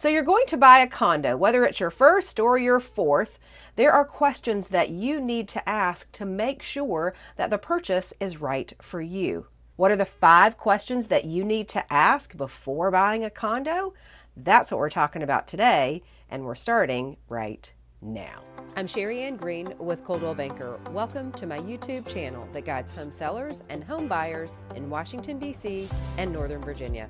So you're going to buy a condo, whether it's your first or your fourth, there are questions that you need to ask to make sure that the purchase is right for you. What are the 5 questions that you need to ask before buying a condo? That's what we're talking about today, and we're starting right now. I'm Sherry Ann Green with Coldwell Banker. Welcome to my YouTube channel that guides home sellers and home buyers in Washington, D.C. and Northern Virginia.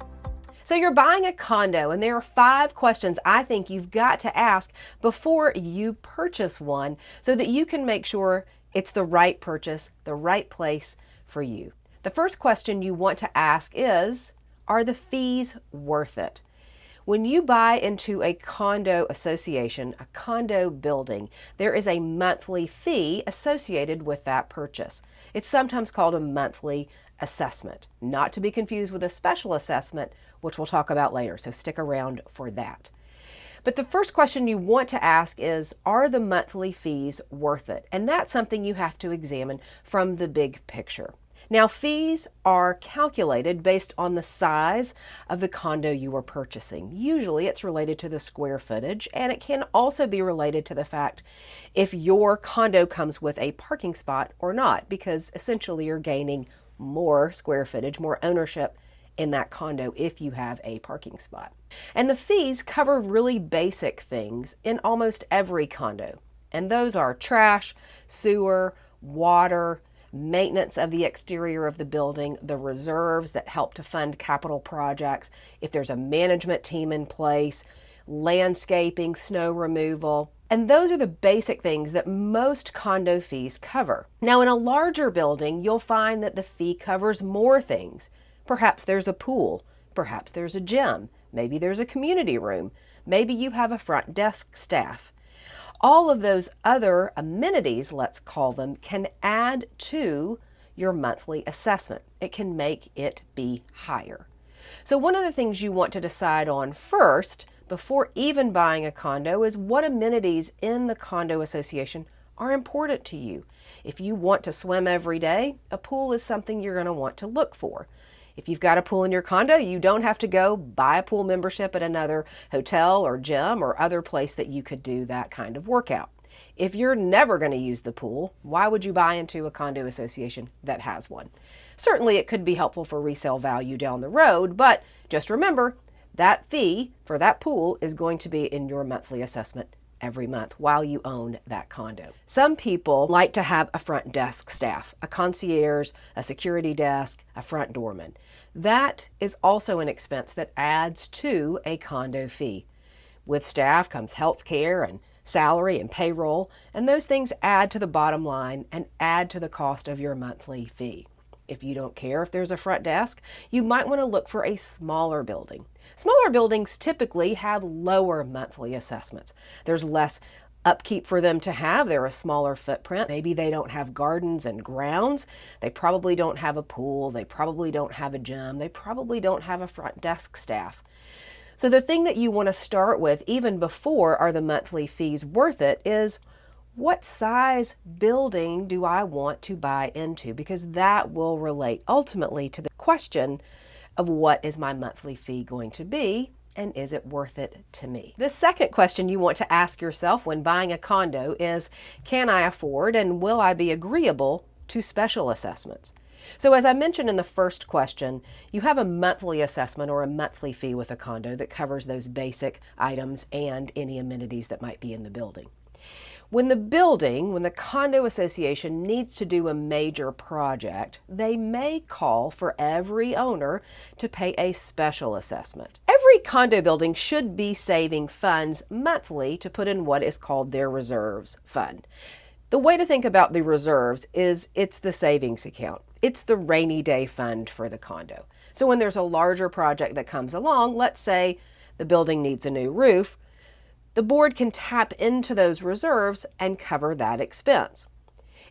So you're buying a condo, and there are 5 questions I think you've got to ask before you purchase one so that you can make sure it's the right purchase, the right place for you. The first question you want to ask is, are the fees worth it? When you buy into a condo association, a condo building, there is a monthly fee associated with that purchase. It's sometimes called a monthly assessment, not to be confused with a special assessment, which we'll talk about later, so stick around for that. But the first question you want to ask is, are the monthly fees worth it? And that's something you have to examine from the big picture. Now, fees are calculated based on the size of the condo you are purchasing. Usually it's related to the square footage, and it can also be related to the fact if your condo comes with a parking spot or not, because essentially you're gaining more square footage, more ownership in that condo if you have a parking spot. And the fees cover really basic things in almost every condo, and those are trash, sewer, water, maintenance of the exterior of the building, the reserves that help to fund capital projects, if there's a management team in place, landscaping, snow removal. And those are the basic things that most condo fees cover. Now, in a larger building, you'll find that the fee covers more things. Perhaps there's a pool, perhaps there's a gym, maybe there's a community room, maybe you have a front desk staff. All of those other amenities, let's call them, can add to your monthly assessment. It can make it be higher. So one of the things you want to decide on first, before even buying a condo, is what amenities in the condo association are important to you. If you want to swim every day, a pool is something you're going to want to look for. If you've got a pool in your condo, you don't have to go buy a pool membership at another hotel or gym or other place that you could do that kind of workout. If you're never going to use the pool, why would you buy into a condo association that has one? Certainly it could be helpful for resale value down the road, but just remember that fee for that pool is going to be in your monthly assessment every month while you own that condo. Some people like to have a front desk staff, a concierge, a security desk, a front doorman. That is also an expense that adds to a condo fee. With staff comes health care and salary and payroll, and those things add to the bottom line and add to the cost of your monthly fee. If you don't care if there's a front desk, you might want to look for a smaller building. Smaller buildings typically have lower monthly assessments. There's less upkeep for them to have. They're a smaller footprint. Maybe they don't have gardens and grounds. They probably don't have a pool. They probably don't have a gym. They probably don't have a front desk staff. So the thing that you want to start with, even before are the monthly fees worth it, is what size building do I want to buy into? Because that will relate ultimately to the question of what is my monthly fee going to be, and is it worth it to me? The second question you want to ask yourself when buying a condo is, can I afford and will I be agreeable to special assessments? So as I mentioned in the first question, you have a monthly assessment or a monthly fee with a condo that covers those basic items and any amenities that might be in the building. When the condo association needs to do a major project, they may call for every owner to pay a special assessment. Every condo building should be saving funds monthly to put in what is called their reserves fund. The way to think about the reserves is it's the savings account. It's the rainy day fund for the condo. So when there's a larger project that comes along, let's say the building needs a new roof, the board can tap into those reserves and cover that expense.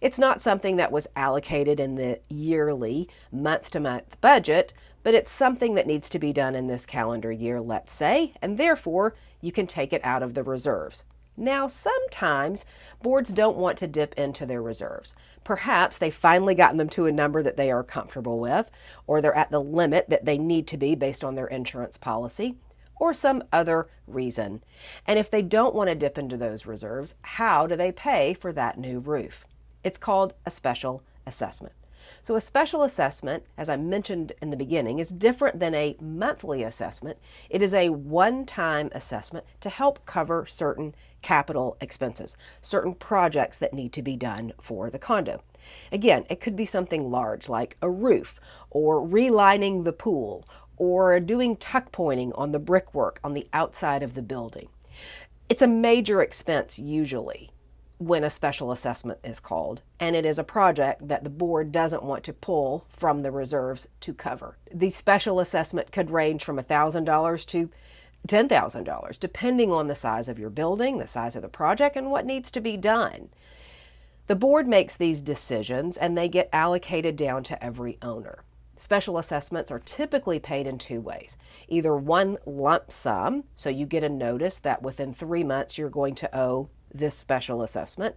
It's not something that was allocated in the yearly, month-to-month budget, but it's something that needs to be done in this calendar year, let's say, and therefore you can take it out of the reserves. Now, sometimes boards don't want to dip into their reserves. Perhaps they've finally gotten them to a number that they are comfortable with, or they're at the limit that they need to be based on their insurance policy. or some other reason. And if they don't want to dip into those reserves, how do they pay for that new roof? It's called a special assessment. So a special assessment, as I mentioned in the beginning, is different than a monthly assessment. It is a one-time assessment to help cover certain capital expenses, certain projects that need to be done for the condo. Again, it could be something large like a roof or relining the pool or doing tuck pointing on the brickwork on the outside of the building. It's a major expense usually when a special assessment is called, and it is a project that the board doesn't want to pull from the reserves to cover. The special assessment could range from $1,000 to $10,000, depending on the size of your building, the size of the project, and what needs to be done. The board makes these decisions and they get allocated down to every owner. Special assessments are typically paid in two ways. Either one lump sum, so you get a notice that within 3 months you're going to owe this special assessment,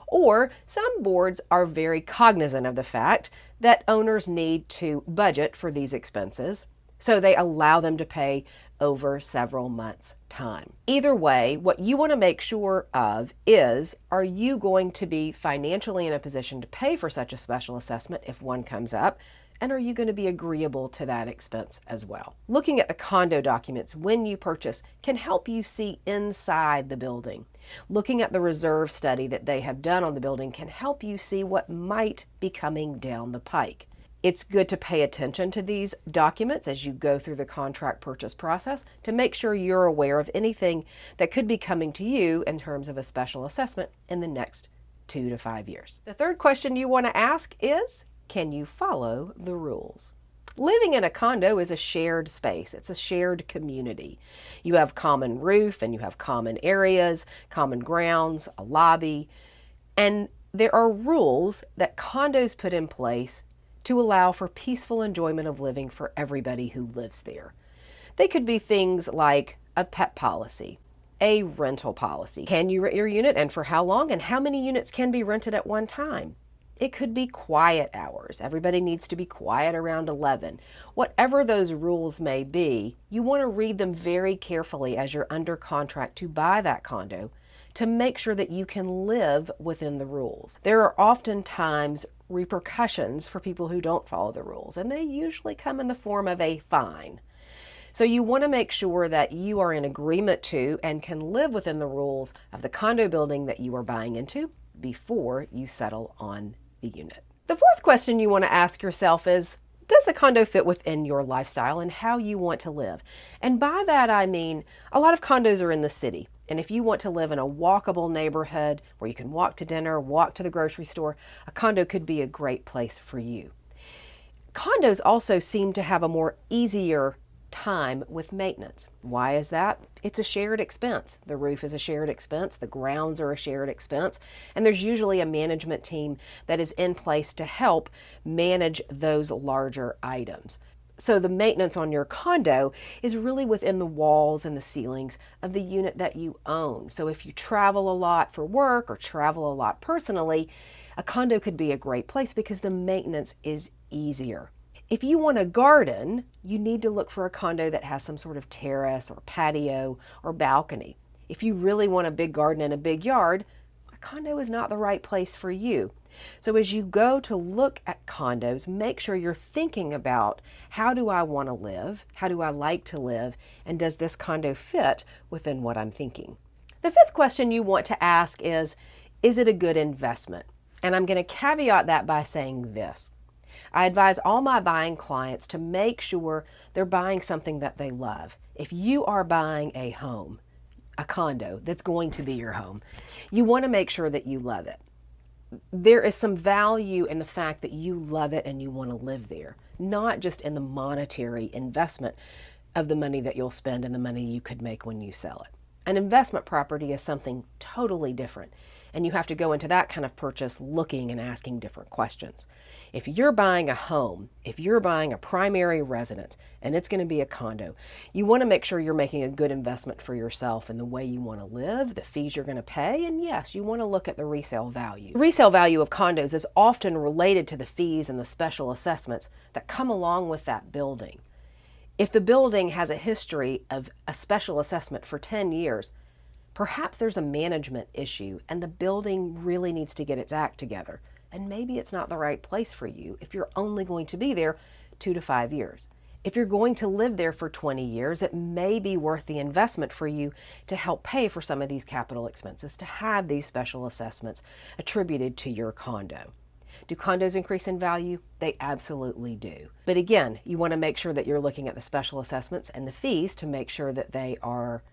or some boards are very cognizant of the fact that owners need to budget for these expenses, so they allow them to pay over several months' time. Either way, what you want to make sure of is, are you going to be financially in a position to pay for such a special assessment if one comes up? And are you going to be agreeable to that expense as well? Looking at the condo documents when you purchase can help you see inside the building. Looking at the reserve study that they have done on the building can help you see what might be coming down the pike. It's good to pay attention to these documents as you go through the contract purchase process to make sure you're aware of anything that could be coming to you in terms of a special assessment in the next 2 to 5 years. The third question you want to ask is, can you follow the rules? Living in a condo is a shared space. It's a shared community. You have common roof and you have common areas, common grounds, a lobby, and there are rules that condos put in place to allow for peaceful enjoyment of living for everybody who lives there. They could be things like a pet policy, a rental policy. Can you rent your unit and for how long and how many units can be rented at one time? It could be quiet hours. Everybody needs to be quiet around 11. Whatever those rules may be, you want to read them very carefully as you're under contract to buy that condo to make sure that you can live within the rules. There are oftentimes repercussions for people who don't follow the rules, and they usually come in the form of a fine. So you want to make sure that you are in agreement to and can live within the rules of the condo building that you are buying into before you settle on the unit. The fourth question you want to ask yourself is, does the condo fit within your lifestyle and how you want to live? And by that I mean, a lot of condos are in the city. And if you want to live in a walkable neighborhood where you can walk to dinner, walk to the grocery store, a condo could be a great place for you. Condos also seem to have a more easier time with maintenance. Why is that? It's a shared expense. The roof is a shared expense, the grounds are a shared expense, and there's usually a management team that is in place to help manage those larger items. So the maintenance on your condo is really within the walls and the ceilings of the unit that you own. So if you travel a lot for work or travel a lot personally, a condo could be a great place because the maintenance is easier. If you want a garden, you need to look for a condo that has some sort of terrace or patio or balcony. If you really want a big garden and a big yard, a condo is not the right place for you. So as you go to look at condos, make sure you're thinking about, how do I want to live? How do I like to live? And does this condo fit within what I'm thinking? The fifth question you want to ask is it a good investment? And I'm going to caveat that by saying this. I advise all my buying clients to make sure they're buying something that they love. If you are buying a home, a condo that's going to be your home, you want to make sure that you love it. There is some value in the fact that you love it and you want to live there, not just in the monetary investment of the money that you'll spend and the money you could make when you sell it. An investment property is something totally different, and you have to go into that kind of purchase looking and asking different questions. If you're buying a home, if you're buying a primary residence, and it's going to be a condo, you want to make sure you're making a good investment for yourself and the way you want to live, the fees you're going to pay, and yes, you want to look at the resale value. The resale value of condos is often related to the fees and the special assessments that come along with that building. If the building has a history of a special assessment for 10 years, perhaps there's a management issue and the building really needs to get its act together. And maybe it's not the right place for you if you're only going to be there 2 to 5 years. If you're going to live there for 20 years, it may be worth the investment for you to help pay for some of these capital expenses, to have these special assessments attributed to your condo. Do condos increase in value? They absolutely do. But again, you want to make sure that you're looking at the special assessments and the fees to make sure that they are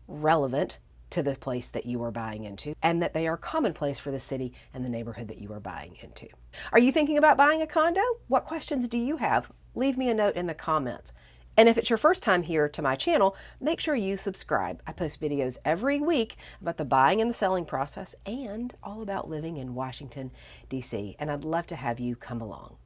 relevant to the place that you are buying into and that they are commonplace for the city and the neighborhood that you are buying into. Are you thinking about buying a condo? What questions do you have? Leave me a note in the comments. And if it's your first time here to my channel, make sure you subscribe. I post videos every week about the buying and the selling process and all about living in Washington, D.C. And I'd love to have you come along.